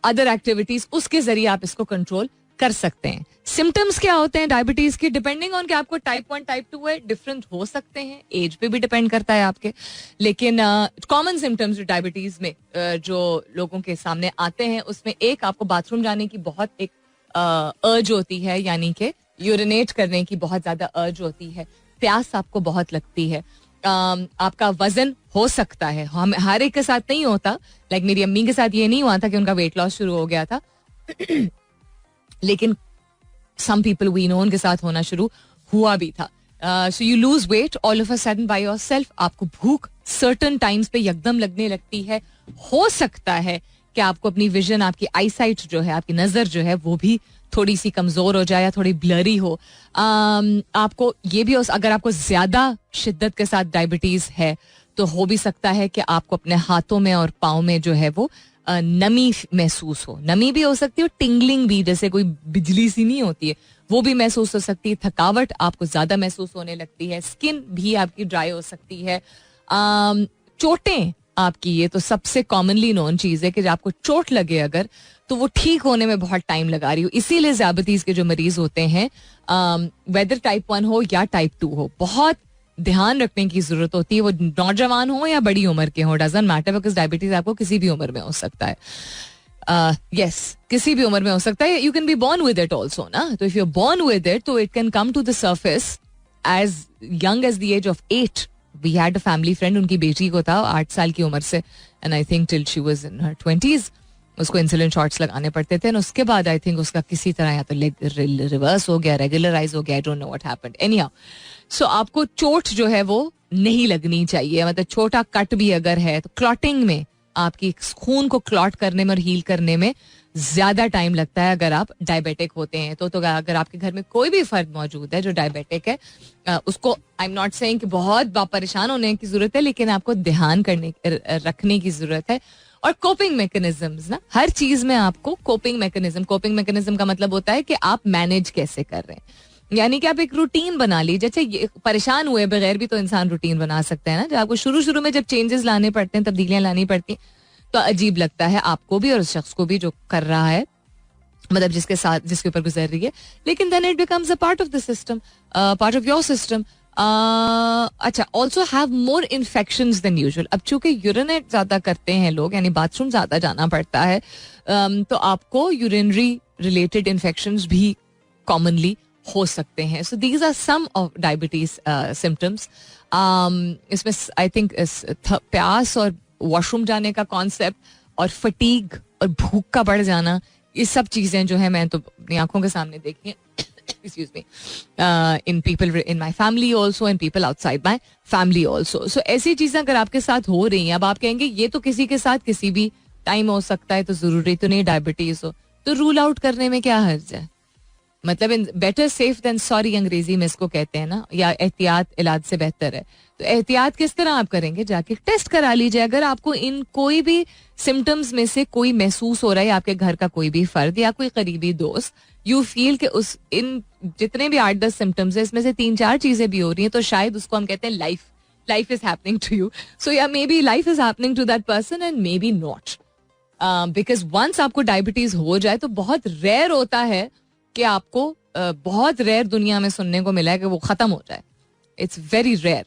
S1: other activities, उसके जरिए आप इसको कंट्रोल कर सकते हैं. सिम्टम्स क्या होते हैं डायबिटीज के, डिपेंडिंग ऑन कि आपको टाइप 1 टाइप 2 है, डिफरेंट हो सकते हैं, एज पे भी डिपेंड करता है आपके. लेकिन कॉमन सिम्टम्स जो डायबिटीज में जो लोगों के सामने आते हैं, उसमें एक, आपको बाथरूम जाने की बहुत एक अर्ज होती है, यानी कि यूरिनेट करने की बहुत ज्यादा अर्ज होती है. प्यास आपको बहुत लगती है. आपका वजन हो सकता है, हम हर एक के साथ नहीं होता, लाइक मेरी अम्मी के साथ ये नहीं हुआ था कि उनका वेट लॉस शुरू हो गया था, लेकिन some people we know उनके साथ होना शुरू हुआ भी था. So you lose weight all of a sudden by yourself. आपको भूख certain times पे यकदम लगने लगती है. हो सकता है कि आपको अपनी विजन, आपकी आई साइट जो है, आपकी नजर जो है वो भी थोड़ी सी कमजोर हो जाए या थोड़ी ब्लरी हो. आपको ये भी अगर आपको ज्यादा शिद्दत के साथ डायबिटीज है तो हो भी सकता है कि आपको अपने हाथों में और पाँव में जो है वो नमी महसूस हो. नमी भी हो सकती है और टिंगलिंग भी, जैसे कोई बिजली सी नहीं होती है, वो भी महसूस हो सकती है. थकावट आपको ज्यादा महसूस होने लगती है. स्किन भी आपकी ड्राई हो सकती है. चोटें आपकी, ये तो सबसे कॉमनली नोन चीज है कि जब आपको चोट लगे अगर, तो वो ठीक होने में बहुत टाइम लगा रही हो. इसीलिए ज़ियादतीज़ के जो मरीज होते हैं, वेदर टाइप 1 हो या टाइप 2 हो, बहुत ध्यान रखने की जरूरत होती है. वो नौजवान हो या बड़ी उम्र के हो, डजंट मैटर, बिकॉज डायबिटीज आपको किसी भी उम्र में हो सकता है. यस, किसी भी उम्र में हो सकता है. You can be born with it also ना. तो if you are born with it, तो it can come to the surface as young as the age of 8. We had a family friend, उनकी बेटी को था 8 साल की उम्र से, and I think till she was in her 20s उसको इंसुलिन शॉट्स लगाने पड़ते थे. उसके बाद आई थिंक उसका किसी तरह या तो रिवर्स हो गया, रेगुलराइज हो गया, I don't know what happened. Anyhow, so आपको चोट जो है वो नहीं लगनी चाहिए. मतलब छोटा कट भी अगर है तो क्लॉटिंग में, आपकी खून को क्लॉट करने में और हील करने में ज्यादा टाइम लगता है अगर आप डायबिटिक होते हैं. तो अगर आपके घर में कोई भी फर्द मौजूद है जो डायबिटिक है, उसको आई एम नॉट सेइंग कि बहुत परेशान होने की जरूरत है, लेकिन आपको ध्यान रखने की जरूरत है. और कोपिंग मैकेनिज्म्स ना, हर चीज में आपको कोपिंग मैकेनिज्म का मतलब होता है कि आप मैनेज कैसे कर रहे हैं. यानी कि आप एक रूटीन बना लीजिए. जैसे परेशान हुए बगैर भी तो इंसान रूटीन बना सकता है ना. जब आपको शुरू में जब चेंजेस लाने पड़ते हैं, तब्दीलियां लानी पड़ती हैं, तो अजीब लगता है आपको भी और उस शख्स को भी जो कर रहा है, मतलब जिसके साथ, जिसके ऊपर गुजर रही है. लेकिन then it becomes a part of the system, part of your system. अच्छा, also have more infections than usual. अब चूंकि यूरिनेट ज्यादा करते हैं लोग, यानी बाथरूम ज्यादा जाना पड़ता है, तो आपको यूरिनरी रिलेटेड इन्फेक्शंस भी कॉमनली हो सकते हैं. So these are some of diabetes symptoms. इसमें आई थिंक प्यास और वॉशरूम जाने का कॉन्सेप्ट और फटीग और भूख का बढ़ जाना, ये सब चीजें जो है मैं तो अपनी आंखों के सामने देखी हैं. Excuse me, in people in my family also and people outside my family also. So ऐसी चीजें अगर आपके साथ हो रही हैं, अब आप कहेंगे ये तो किसी के साथ किसी भी टाइम हो सकता है, तो जरूरी तो नहीं डायबिटीज हो, तो रूल आउट करने में क्या हर्ज है. मतलब बेटर सेफ देन सॉरी अंग्रेजी में इसको कहते हैं ना, या एहतियात इलाज से बेहतर है. तो एहतियात किस तरह आप करेंगे? जाके टेस्ट करा लीजिए. अगर आपको इन कोई भी सिम्टम्स में से कोई महसूस हो रहा है, आपके घर का कोई भी फर्द या कोई करीबी दोस्त, यू फील कि उस इन जितने भी 8-10 सिम्टम्स है इसमें से 3-4 चीजें भी हो रही हैं, तो शायद उसको हम कहते हैं life is happening to you. So या maybe life is happening to that person and maybe not. Because once आपको डायबिटीज हो जाए तो बहुत रेयर होता है कि आपको बहुत रेयर दुनिया में सुनने को मिला है कि वो खत्म हो जाए. It's very rare.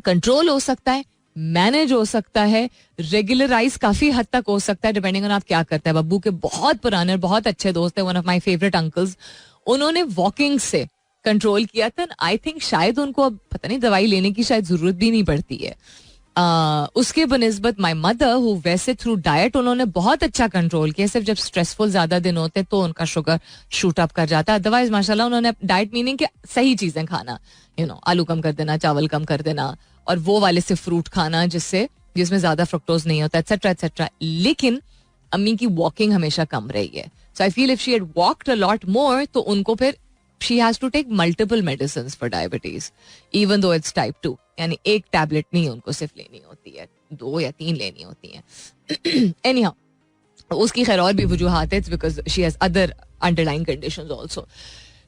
S1: कंट्रोल हो सकता है, मैनेज हो सकता है, रेगुलराइज काफी हद तक हो सकता है, डिपेंडिंग ऑन आप क्या करते हैं. बब्बू के बहुत पुराने बहुत अच्छे दोस्त है, one of my favourite uncles, उन्होंने वॉकिंग से कंट्रोल किया था. आई थिंक शायद उनको अब पता नहीं दवाई लेने की शायद जरूरत भी नहीं पड़ती है. उसके बनिस्बत माई मदर हु वैसे थ्रू डाइट उन्होंने बहुत अच्छा कंट्रोल किया. सिर्फ जब स्ट्रेसफुल ज्यादा दिन होते तो उनका शुगर शूट अप कर जाता है. अदरवाइज माशाल्लाह उन्होंने डाइट मीनिंग कि सही चीजें खाना, आलू कम कर देना, चावल कम कर देना, और वो वाले से फ्रूट खाना जिसमें ज्यादा फ्रुक्टोज नहीं होता, एटसेट्रा एटसेट्रा. लेकिन अम्मी की वॉकिंग हमेशा कम रही है. So I feel if she had walked a lot more तो उनको फिर she has to take multiple medicines for diabetes even though it's type 2. यानी एक टैबलेट नहीं उनको सिर्फ लेनी होती है, 2 या 3 लेनी होती हैं. Anyhow, उसकी खैर और भी वजूहात है, because she has other underlying conditions also.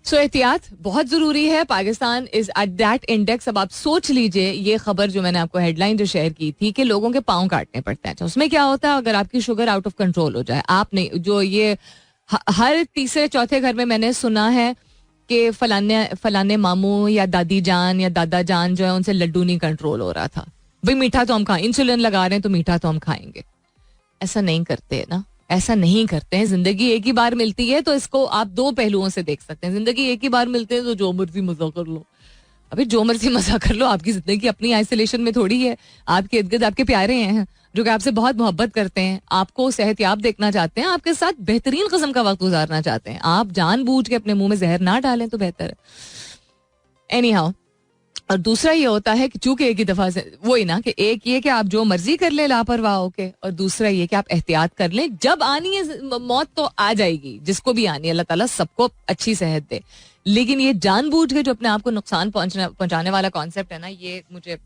S1: So एहतियात बहुत जरूरी है. Pakistan is at that index. अब आप सोच लीजिए ये खबर जो मैंने आपको हेडलाइन जो शेयर की थी कि लोगों के पाँव काटने पड़ते हैं. उसमें क्या होता है, अगर आपकी शुगर आउट ऑफ कंट्रोल हो जाए, आपने जो ये हर तीसरे चौथे घर में मैंने सुना है कि फलाने मामू या दादी जान या दादा जान जो है उनसे लड्डू नहीं कंट्रोल हो रहा था. भाई मीठा तो हम खाएं, इंसुलिन लगा रहे हैं तो मीठा तो हम खाएंगे. ऐसा नहीं करते ना, ऐसा नहीं करते हैं. जिंदगी एक ही बार मिलती है, तो इसको आप 2 पहलुओं से देख सकते हैं. जिंदगी एक ही बार मिलते हैं तो जो मर्जी मजा कर लो. अभी जो मर्जी मजा कर लो, आपकी जिंदगी अपनी आइसोलेशन में थोड़ी है. आपके इर्द गिर्द आपके प्यारे हैं जो कि आपसे बहुत मोहब्बत करते हैं, आपको सेहतयाब देखना चाहते हैं, आपके साथ बेहतरीन किस्म का वक्त गुजारना चाहते हैं. आप जानबूझ के अपने मुंह में जहर ना डालें तो बेहतर है. एनी हाउ, और दूसरा ये होता है कि चूंकि एक ही दफा से वही ना कि एक ये कि आप जो मर्जी कर ले लापरवाह होके, और दूसरा ये कि आप एहतियात कर लें. जब आनी है मौत तो आ जाएगी, जिसको भी आनी है. अल्लाह ताला सबको अच्छी सेहत दे. लेकिन ये जानबूझ के जो अपने आप को नुकसान पहुंचाने वाला कॉन्सेप्ट है ना, ये मुझे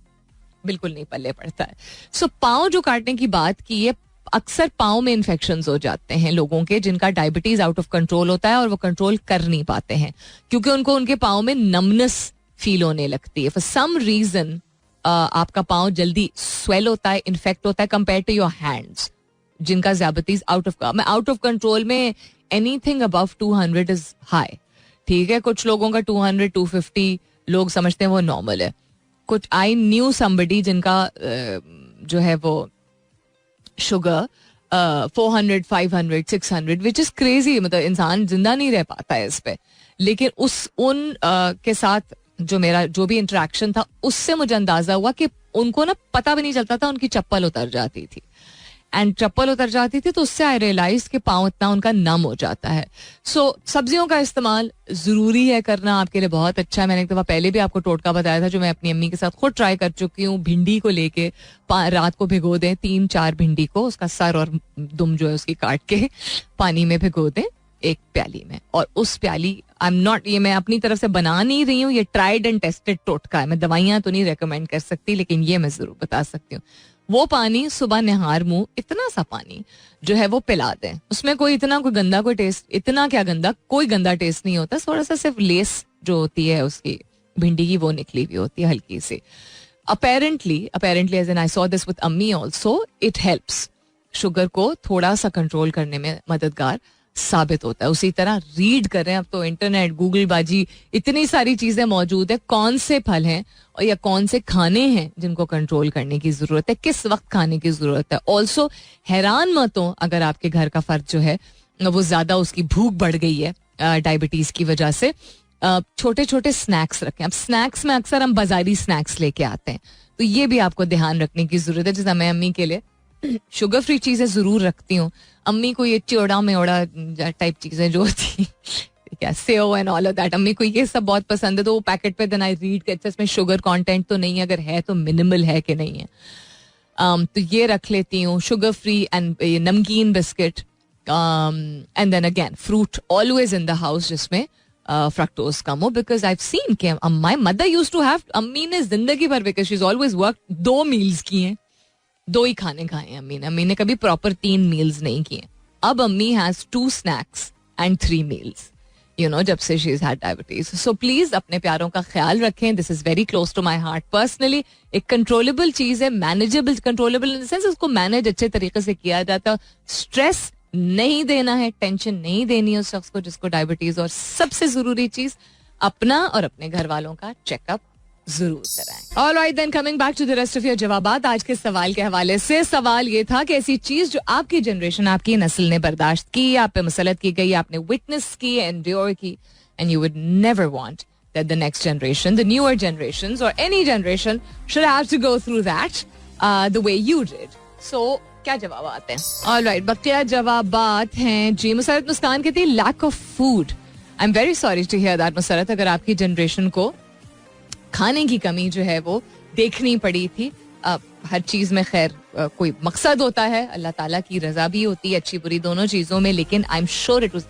S1: बिल्कुल नहीं पल्ले पड़ता है. सो पाँव जो काटने की बात की है, अक्सर पाँव में इन्फेक्शंस हो जाते हैं लोगों के जिनका डायबिटीज आउट ऑफ कंट्रोल होता है और वो कंट्रोल कर नहीं पाते हैं क्योंकि उनको उनके पाँव में नमनेस फील होने लगती है. फॉर सम रीजन आपका पाँव जल्दी स्वेल होता है, इन्फेक्ट होता है कंपेयर टू योर हैंड्स जिनका डायबिटीज आउट ऑफ कंट्रोल में. Anything above 200 is high. ठीक है, कुछ लोगों का 200 250 लोग समझते हैं वो नॉर्मल है. कुछ आई न्यू समबडी जिनका जो है वो शुगर 400 500 600 विच इज क्रेजी. मतलब इंसान जिंदा नहीं रह पाता है इस पे. लेकिन उन के साथ जो भी इंटरेक्शन था उससे मुझे अंदाजा हुआ कि उनको ना पता भी नहीं चलता था, उनकी चप्पल उतर जाती थी. एंड चप्पल उतर जाती थी तो उससे आई रियलाइज कि पाँव इतना उनका नम हो जाता है. सो सब्जियों का इस्तेमाल जरूरी है करना, आपके लिए बहुत अच्छा है. मैंने एक दफा पहले भी आपको टोटका बताया था जो मैं अपनी अम्मी के साथ खुद ट्राई कर चुकी हूँ. भिंडी को लेके रात को भिगो दें, 3-4 भिंडी को, उसका सर और दुम जो है उसकी काट के पानी में भिगो दें एक प्याली में. और उस प्याली ये मैं अपनी तरफ से बना नहीं रही हूँ, ये ट्राइड एंड टेस्टेड टोटका है. मैं दवाइयाँ तो नहीं रेकमेंड कर सकती, लेकिन ये मैं जरूर बता सकती हूँ. वो पानी सुबह निहार मुंह, इतना सा पानी जो है वो पिला दें. उसमें कोई टेस्ट, इतना क्या गंदा, कोई गंदा टेस्ट नहीं होता. थोड़ा सा सिर्फ लेस जो होती है उसकी भिंडी की वो निकली हुई होती है हल्की सी. Apparently as an I saw this with अम्मी ऑल्सो, इट हेल्प्स शुगर को थोड़ा सा कंट्रोल करने में मददगार साबित होता है. उसी तरह रीड करें. अब तो इंटरनेट, गूगल बाजी, इतनी सारी चीजें मौजूद है. कौन से फल हैं और या कौन से खाने हैं जिनको कंट्रोल करने की जरूरत है, किस वक्त खाने की जरूरत है. ऑल्सो हैरान मत हो अगर आपके घर का फर्द जो है वो ज्यादा उसकी भूख बढ़ गई है डायबिटीज की वजह से. छोटे छोटे स्नैक्स रखें. अब स्नैक्स में अक्सर हम बाजारी स्नैक्स लेके आते हैं, तो ये भी आपको ध्यान रखने की जरूरत है. जैसे मैं अम्मी के लिए शुगर फ्री चीजें जरूर रखती हूँ. अम्मी को ये चिड़ा मेड़ा टाइप चीजें जो होती क्या save and all of that, अम्मी को ये सब बहुत पसंद है. तो वो पैकेट पे देन आई रीड के इसमें शुगर कंटेंट तो नहीं है, अगर है तो मिनिमल है कि नहीं है. तो ये रख लेती हूँ. शुगर फ्री एंड नमकीन biscuit and then again fruit always in the house जिसमें फ्रक्टोज कम हो, बिकॉज आई सीन कि my mother use to have, अम्मी ने जिंदगी भर, because she is always work, 2 meals किए हैं, 2 ही खाने खाए हैं अम्मी ने कभी प्रॉपर 3 मील्स नहीं किए. अब अम्मी has 2 snacks and 3 meals, you know, जब से she is had diabetes. So please अपने प्यारों का ख्याल रखें. This is very close to my heart personally. एक कंट्रोलेबल चीज है, manageable, controllable in the sense उसको मैनेज अच्छे तरीके से किया जाता है. स्ट्रेस नहीं देना है, टेंशन नहीं देनी है उस शख्स को जिसको डायबिटीज. और सबसे जरूरी चीज, अपना और अपने घर वालों का चेकअप जरूर कराएं. Alright then, coming back to the rest of your जवाबात. आज के सवाल के हवाले से सवाल ये था कि ऐसी चीज जो आपकी जनरेशन, आपकी नस्ल ने बर्दाश्त की, आप पे मुसलत की गई, आपने विटनेस की, एंड्योर की, and you would never want that the next generation, the newer generations or any generation should have to go through that the way you did. So क्या जवाब आते हैं? ऑलराइट, बकिया जवाबात हैं जी. मुसरत मुस्कान कहती है lack of food. I am very sorry to hear that Musarrat. अगर आपकी generation को खाने की कमी जो है वो देखनी पड़ी थी. हर चीज में खैर कोई मकसद होता है, अल्लाह ताला की रजा भी होती है अच्छी बुरी दोनों चीजों में, लेकिन आई am sure it was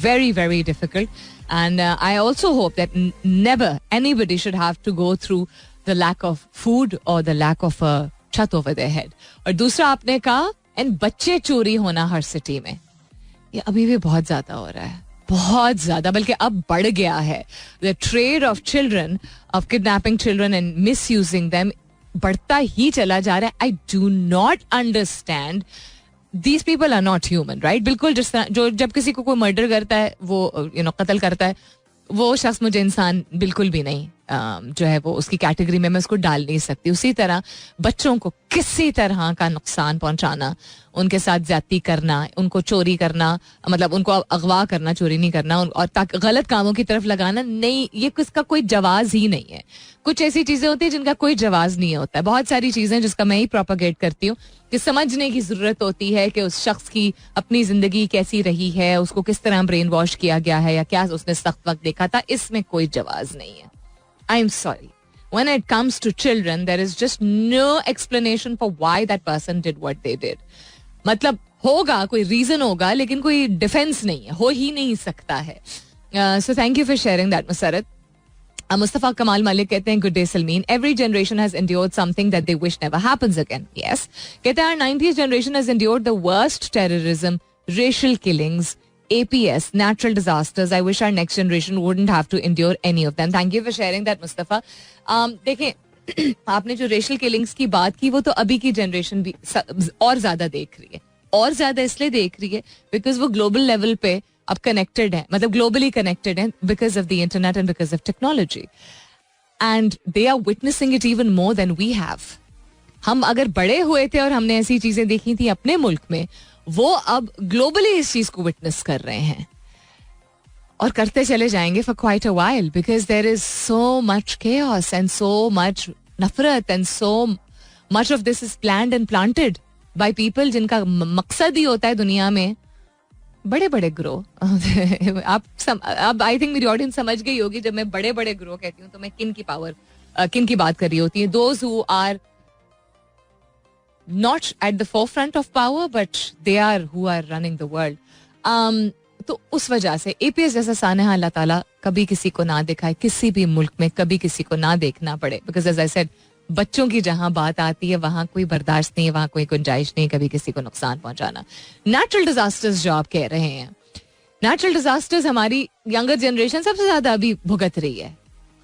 S1: very very difficult, and I also hope that never anybody should have to go through the lack of food or the lack of a छत over their head. और दूसरा आपने कहा and बच्चे चोरी होना हर city में, ये अभी भी बहुत ज्यादा हो रहा है, बहुत ज्यादा, बल्कि अब बढ़ गया है. The trade off children, of kidnapping children and miss using them बढ़ता ही चला जा रहा है. I do not understand. These people are not human, right? बिल्कुल जिस तरह जो जब किसी को कोई मर्डर करता है, वो कत्ल करता है, वो शख्स मुझे इंसान बिल्कुल भी नहीं जो है वो उसकी कैटेगरी में मैं उसको डाल नहीं सकती. उसी तरह बच्चों को किसी तरह का नुकसान पहुंचाना, उनके साथ ज्यादती करना, उनको चोरी करना, मतलब उनको अगवा करना, चोरी नहीं करना, और गलत कामों की तरफ लगाना नहीं, ये किसका कोई जवाज ही नहीं है. कुछ ऐसी चीजें होती है जिनका कोई जवाज नहीं होता है. बहुत सारी चीजें जिसका मैं ही प्रोपागेट करती हूँ कि समझने की जरूरत होती है कि उस शख्स की अपनी जिंदगी कैसी रही है, उसको किस तरह ब्रेन वॉश किया गया है, या क्या उसने सख्त वक्त देखा था. इसमें कोई जवाज नहीं है. I am sorry. When it comes to children, there is just no explanation for why that person did what they did. मतलब होगा, कोई रीजन होगा, लेकिन कोई डिफेंस नहीं है, हो ही नहीं सकता है. So thank you for sharing that, Musarrat. Mustafa कमाल मलिक कहते हैं good day Salmeen. Every generation has endured something that they wish never happens again. Yes, कहते हैं 90th generation has endured the worst terrorism, racial killings, APS, natural disasters. I wish our next generation wouldn't have to endure any of them. Thank you for sharing that, Mustafa. देखें, आपने जो racial killings की बात की, वो तो अभी की जनरेशन भी और ज्यादा देख रही है, और ज्यादा इसलिए देख रही है बिकॉज वो ग्लोबल लेवल पे अब कनेक्टेड है, मतलब ग्लोबली कनेक्टेड है because of the internet and because of technology, and they are witnessing it even more than we have. हम अगर बड़े हुए थे और हमने ऐसी चीजें देखी थी अपने मुल्क में, वो अब ग्लोबली इस चीज को विटनेस कर रहे हैं और करते चले जाएंगे for quite a while, because there is so much chaos and so much नफरत and so much of this is planned and planted by people जिनका मकसद ही होता है दुनिया में बड़े बड़े ग्रोह. अब आई थिंक मेरी ऑडियंस समझ गई होगी जब मैं बड़े बड़े ग्रोह कहती हूँ तो मैं किन की बात कर रही होती है. Those who are not at the forefront of power, but they are who are running the world. तो उस वजह से APS जैसा सानहा अल्लाह ताला कभी किसी को ना दिखाए, किसी भी मुल्क में कभी किसी को ना देखना पड़े, बिकॉज एज आई सेड, बच्चों की जहां बात आती है वहां कोई बर्दाश्त नहीं है, वहां कोई गुंजाइश नहीं कभी किसी को नुकसान पहुंचाना. नेचुरल डिजास्टर्स जो आप कह रहे हैं, नेचुरल डिजास्टर्स हमारी यंगर जनरेशन सबसे ज्यादा अभी भुगत रही है.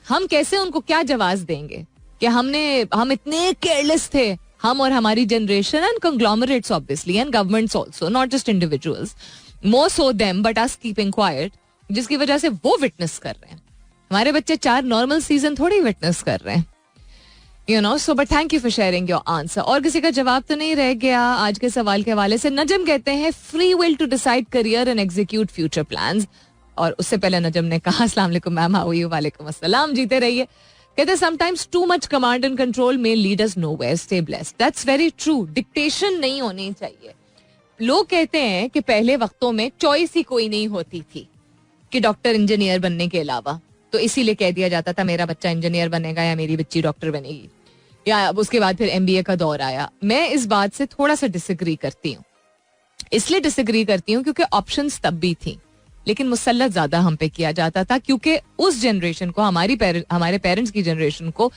S1: हम कैसे उनको क्या जवाब देंगे कि हम इतने केयरलेस थे, हम और हमारी generation and conglomerates obviously and governments also, not just individuals, more so them but us keeping quiet, जिसकी वजह से वो विटनेस कर रहे हैं. हमारे बच्चे 4 नॉर्मल सीजन थोड़ी विटनेस कर रहे हैं, you know. So but thank you for sharing your answer. और किसी का जवाब तो नहीं रह गया आज के सवाल के हवाले से. नजम कहते हैं free will to decide career and execute future plans. और उससे पहले नजम ने कहा अस्सलाम वालेकुम मैम, हाउ आर यू? वालेकुम अस्सलाम, जीते रहिए. कहते हैं sometimes too much command and control may lead us nowhere, stay blessed. That's very true. Dictation नहीं होनी चाहिए. लोग कहते हैं कि पहले वक्तों में चॉइस ही कोई नहीं होती थी कि डॉक्टर इंजीनियर बनने के अलावा, तो इसीलिए कह दिया जाता था मेरा बच्चा इंजीनियर बनेगा या मेरी बच्ची डॉक्टर बनेगी, या उसके बाद फिर MBA का दौर आया. मैं इस बात से थोड़ा सा डिसएग्री करती हूँ. इसलिए डिसएग्री करती हूँ क्योंकि ऑप्शंस तब भी थी, लेकिन मुसल्लत ज्यादा हम पे किया जाता था, क्योंकि उस जनरेशन को, हमारे पेरेंट्स की जनरेशन को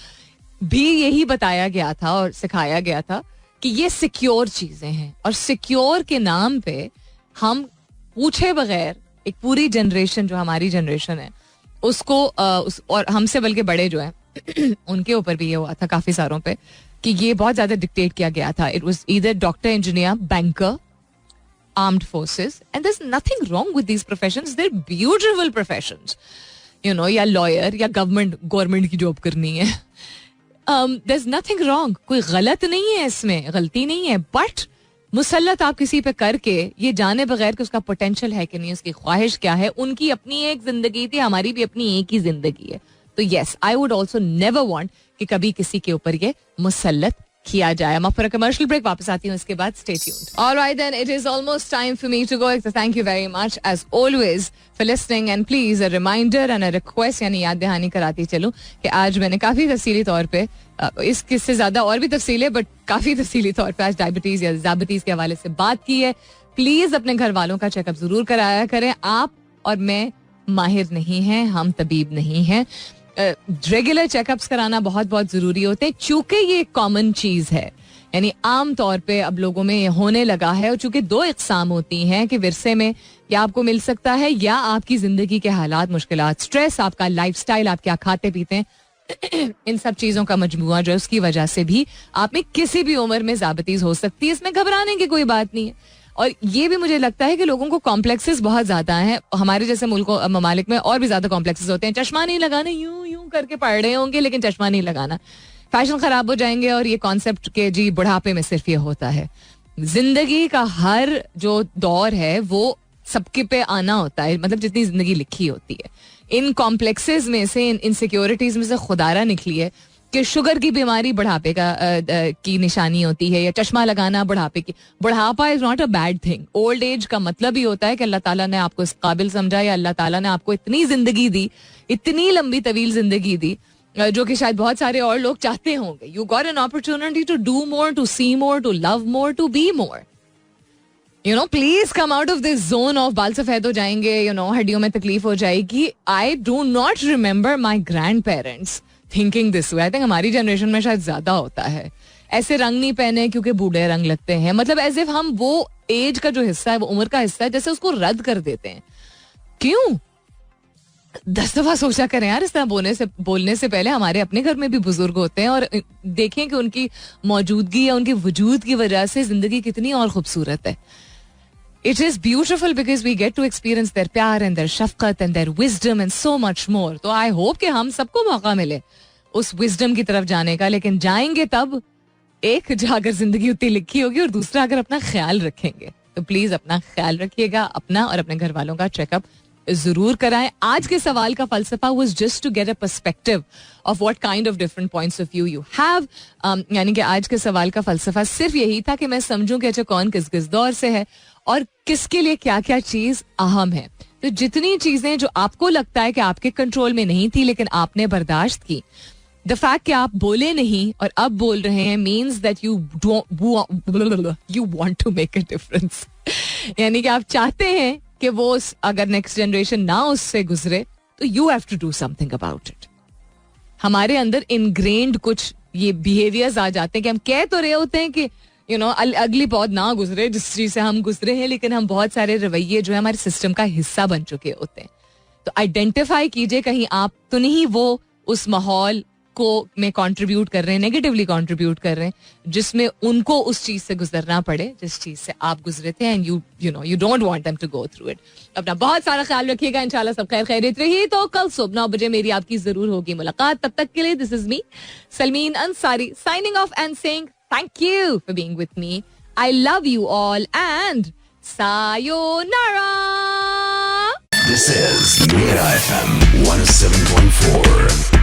S1: भी यही बताया गया था और सिखाया गया था कि ये सिक्योर चीजें हैं, और सिक्योर के नाम पे हम पूछे बगैर एक पूरी जनरेशन, जो हमारी जनरेशन है, उसको और हमसे बल्कि बड़े जो है उनके ऊपर भी ये हुआ था काफी सारों पे कि ये बहुत ज्यादा डिक्टेट किया गया था. It was either doctor, engineer, banker, armed forces, and there's nothing wrong with these professions. They're beautiful professions, you know, या lawyer या गवर्नमेंट की जॉब करनी है. There's nothing wrong, कोई गलत नहीं है इसमें, गलती नहीं है, बट मुसल्लत आप किसी पे करके ये जाने बगैर कि उसका पोटेंशियल है कि नहीं, उसकी ख्वाहिश क्या है. उनकी अपनी एक जिंदगी थी, हमारी भी अपनी एक ही जिंदगी है. तो yes, I would also never want कि कभी किसी के ऊपर ये मुसल्लत किया जाए. मैं फॉर कमर्शियल ब्रेक वापस आती हूँ, इसके बाद stay tuned. Alright then, it is almost time for me to go. Thank you very much as always for listening, and please a reminder and a request, यानी याद दहानी कराती चलूं कि आज मैंने काफी तफसीली तौर पे, इस किससे ज्यादा और भी तफसील है, बट काफी तफसीली तौर पे आज डायबिटीज या ज़ाबितीज के हवाले से बात की है. प्लीज अपने घर वालों का चेकअप जरूर कराया करें. आप और मैं माहिर नहीं हैं, हम तबीब नहीं हैं. रेगुलर चेकअप्स कराना बहुत बहुत जरूरी होते हैं, चूंकि ये कॉमन चीज है, यानी आम तौर पे अब लोगों में ये होने लगा है. और चूंकि दो इकसाम होती हैं कि विरसे में या आपको मिल सकता है या आपकी जिंदगी के हालात, मुश्किलात, स्ट्रेस, आपका लाइफस्टाइल, आप क्या खाते पीते हैं, इन सब चीजों का मजमुआ जो है, उसकी वजह से भी आप में किसी भी उम्र में ज़ाबितीज हो सकती है. इसमें घबराने की कोई बात नहीं है. और ये भी मुझे लगता है कि लोगों को कॉम्प्लेक्सेस बहुत ज्यादा हैं. हमारे जैसे मुल्कों, ममालिक में और भी ज्यादा कॉम्प्लेक्सेस होते हैं. चश्मा नहीं लगाना, यूं यूं करके पढ़ रहे होंगे लेकिन चश्मा नहीं लगाना, फैशन खराब हो जाएंगे, और ये कॉन्सेप्ट के जी बुढ़ापे में सिर्फ ये होता है. जिंदगी का हर जो दौर है वो सबके पे आना होता है, मतलब जितनी जिंदगी लिखी होती है. इन कॉम्प्लेक्सेस में से, इन इनसिक्योरिटीज में से खुदारा निकली है कि शुगर की बीमारी बुढ़ापे की निशानी होती है, या चश्मा लगाना बुढ़ापे की. बुढ़ापा is not a bad thing. Old age का मतलब ही होता है कि अल्लाह ताला ने आपको इस काबिल समझा, या अल्लाह ताला ने आपको इतनी जिंदगी दी, इतनी लंबी तवील जिंदगी दी, जो कि शायद बहुत सारे और लोग चाहते होंगे. You got an opportunity to do more, to see more, to love more, to be more. You know, please come out of this zone of बाल सफेद हो जाएंगे, यू नो, हड्डियों में तकलीफ हो जाएगी. I do not remember my grand parents thinking this way. I think हमारी जनरेशन में शायद ज्यादा होता है. ऐसे रंग नहीं पहने क्योंकि बूढ़े रंग लगते हैं, मतलब एज इफ हम वो एज का जो हिस्सा है, वो उम्र का हिस्सा है, जैसे उसको रद्द कर देते हैं. क्यों? 10 दफा सोचा करें यार, इस तरह बोलने से पहले. हमारे अपने घर में भी बुजुर्ग होते हैं, और देखें कि उनकी मौजूदगी या उनके वजूद की वजह से जिंदगी कितनी और खूबसूरत है. It is beautiful because we get to experience their प्यार and their Shafqat and their wisdom and so much more. तो I hope कि हम सबको मौका मिले उस wisdom की तरफ जाने का, लेकिन जाएंगे तब एक, अगर जिंदगी उतनी लिखी होगी, और दूसरा अगर अपना ख्याल रखेंगे. तो प्लीज अपना ख्याल रखिएगा, अपना और अपने घर वालों का चेकअप जरूर कराएं. आज के सवाल का फलसफा was just to get a perspective of what kind of different points of view you have. यानी कि आज के सवाल का फलसफा सिर्फ यही था कि मैं समझूं कि अच्छा कौन किस किस दौर से है और किसके लिए क्या क्या चीज अहम है. तो जितनी चीजें जो आपको लगता है कि आपके कंट्रोल में नहीं थी लेकिन आपने बर्दाश्त की, द फैक्ट कि आप बोले नहीं और अब बोल रहे हैं means that you want to make a difference. यानी कि आप चाहते हैं कि वो अगर नेक्स्ट जनरेशन ना उससे गुजरे, तो you have to do something about it. हमारे अंदर इनग्रेन्ड कुछ ये बिहेवियर्स आ जाते हैं कि हम कह तो रहे होते हैं कि यू नो अगली पौध ना गुजरे जिस चीज से हम गुजरे हैं, लेकिन हम बहुत सारे रवैये जो है हमारे सिस्टम का हिस्सा बन चुके होते हैं. तो आइडेंटिफाई कीजिए कहीं आप तो नहीं वो उस माहौल को में कंट्रीब्यूट कर रहे हैं, नेगेटिवली कंट्रीब्यूट कर रहे हैं, जिसमें उनको उस चीज से गुजरना पड़े जिस चीज से आप गुजरे थे, and you know you don't want them to go through it. अपना बहुत सारा ख्याल रखिएगा. इंशाल्लाह सब खैर खैरियत रही. तो कल सुबह 9 बजे मेरी आपकी जरूर होगी मुलाकात. तब तक के लिए this is me Salmeen Ansari signing off and saying thank you for being with me. I love you all and sayonara.
S2: This is Mira FM 107.4.